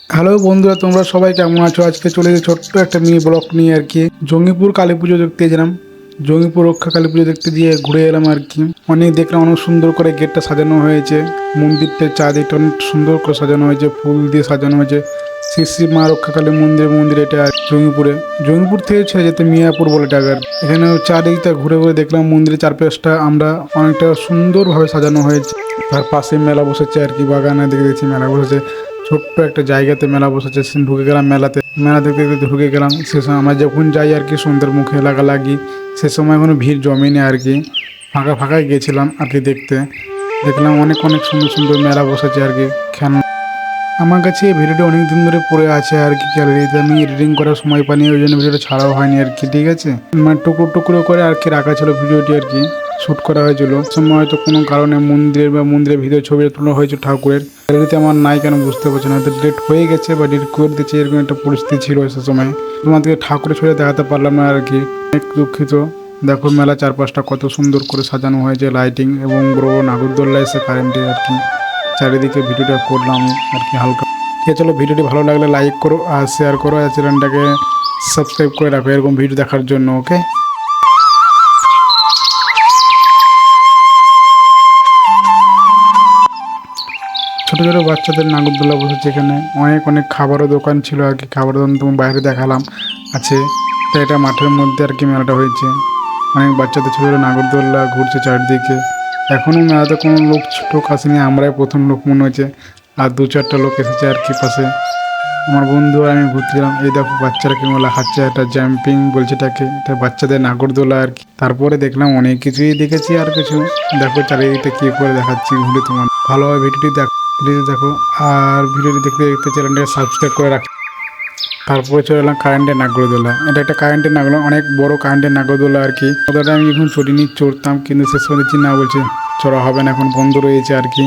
Hello বন্ধুরা, তোমরা সবাই কেমন আছো? আজকে চলে এসেছি ছোট্ট একটা মিনি ব্লগ নিয়ে আর কি। জঙ্গিপুর কালী পুজো দেখতে গেলাম। জঙ্গিপুর রক্ষা কালী পুজো দেখতে গিয়ে ঘুরে এলাম আর কি। অনেক দেখলাম, অনেক সুন্দর করে গেটটা সাজানো হয়েছে। মন্দিরটা চারদিকটা অনেক সুন্দর করে সাজানো হয়েছে, ফুল দিয়ে সাজানো হয়েছে। শ্রী শ্রী মা রক্ষা কালী মন্দির এটা জঙ্গিপুরে। জঙ্গিপুর থেকে ছেড়ে যেতে মিয়াপুর বলে টাকার। এখানে চারদিকটা ঘুরে ঘুরে দেখলাম মন্দিরের চারপাশটা আমরা অনেকটা সুন্দরভাবে সাজানো হয়েছে। তার পাশে মেলা বসেছে আর কি, বাগানে দেখে দেখছি মেলা বসেছে। ছোট্ট একটা জায়গাতে মেলা বসেছে, ঢুকে গেলাম মেলাতে। মেলা দেখতে দেখতে ঢুকে গেলাম। সে সময় আমরা যখন যাই আর কি সন্ধ্যের মুখে লাগালাগি, সে সময় কোনো ভিড় জমেনি আর কি। ফাঁকা ফাঁকাই গেছিলাম আর কি দেখতে। দেখলাম অনেক অনেক সুন্দর সুন্দর মেলা বসেছে আর কি। খেলনা আমার কাছে এই ভিডিওটা অনেক দিন ধরে পড়ে আছে আর কি গ্যালারিতে। আমি এডিটিং করার সময় পাইনি, ওই জন্য ভিডিওটা ছাড়াও হয়নি আর কি। ঠিক আছে, মানে টুকরো টুকরো করে আর কি রাখা ছিল ভিডিওটি আর কি। শ্যুট করা হয়েছিল সময়, হয়তো কোনো কারণে মন্দিরের ভিডিও ছবি তোলা হয়েছে ঠাকুরের। গ্যালারিতে আমার নাই কেন বুঝতে পারছি না, হয়তো ডিলিট হয়ে গেছে বা ডিলিট করে দিচ্ছে, এরকম একটা পরিস্থিতি ছিল সে সময়। তোমাদেরকে ঠাকুরের ছবি দেখাতে পারলাম না আর কি, অনেক দুঃখিত। দেখো মেলা চারপাশটা কত সুন্দর করে সাজানো হয়েছে, লাইটিং এবং বড় বড় নাগরদোল্লা এসে কারেন্টে আর কি। চারিদিকে ভিডিওটা করলাম আর কি হালকা। ঠিক আছে, চলো ভিডিওটি ভালো লাগলে লাইক করো আর শেয়ার করো, আর চ্যানেলটাকে সাবস্ক্রাইব করে রাখো এরকম ভিডিও দেখার জন্য। ওকে, ছোটো ছোটো বাচ্চাদের নাগরদোলা বসেছে এখানে। অনেক অনেক খাবারও দোকান ছিল আর কি। খাবারের দোকান তোমার বাইরে দেখালাম আছে। এটা মাঠের মধ্যে আর কি মেলাটা হয়েছে। অনেক বাচ্চাদের ছোটো ছোটো নাগরদোল্লা ঘুরছে চারদিকে। এখনও মেলাতে কোনো লোক আসেনি, আমরাই প্রথম লোক মনে হয়েছে। আর দু চারটা লোক এসেছে আর কি পাশে। আমার বন্ধু আর আমি ঘুরছিলাম। এই দেখো বাচ্চারা কেমন লাফাচ্ছে, একটা জাম্পিং বলছে এটাকে, এটা বাচ্চাদের নাগরদোলা আর কি। তারপরে দেখলাম অনেক কিছুই দেখেছি আর কিছু। দেখো চারিদিকটা কি করে দেখাচ্ছি ঘুরে, তোমার ভালোভাবে ভিডিওটি দেখো। আর ভিডিওটি দেখতে দেখতে চ্যানেলটাকে সাবস্ক্রাইব করে রাখ। তারপরে চলে এলাম কারেন্টের নাগরদোলা। এটা একটা কারেন্টের নাগরদোলা, অনেক বড় কারেন্টের নাগরদোলা আর কি। ওটা আমি এখন চড়িনি, চড়তাম কিন্তু শেষ করে দিচ্ছি না, বলছে চড়া হবে না, এখন বন্ধ রয়েছে আর কি।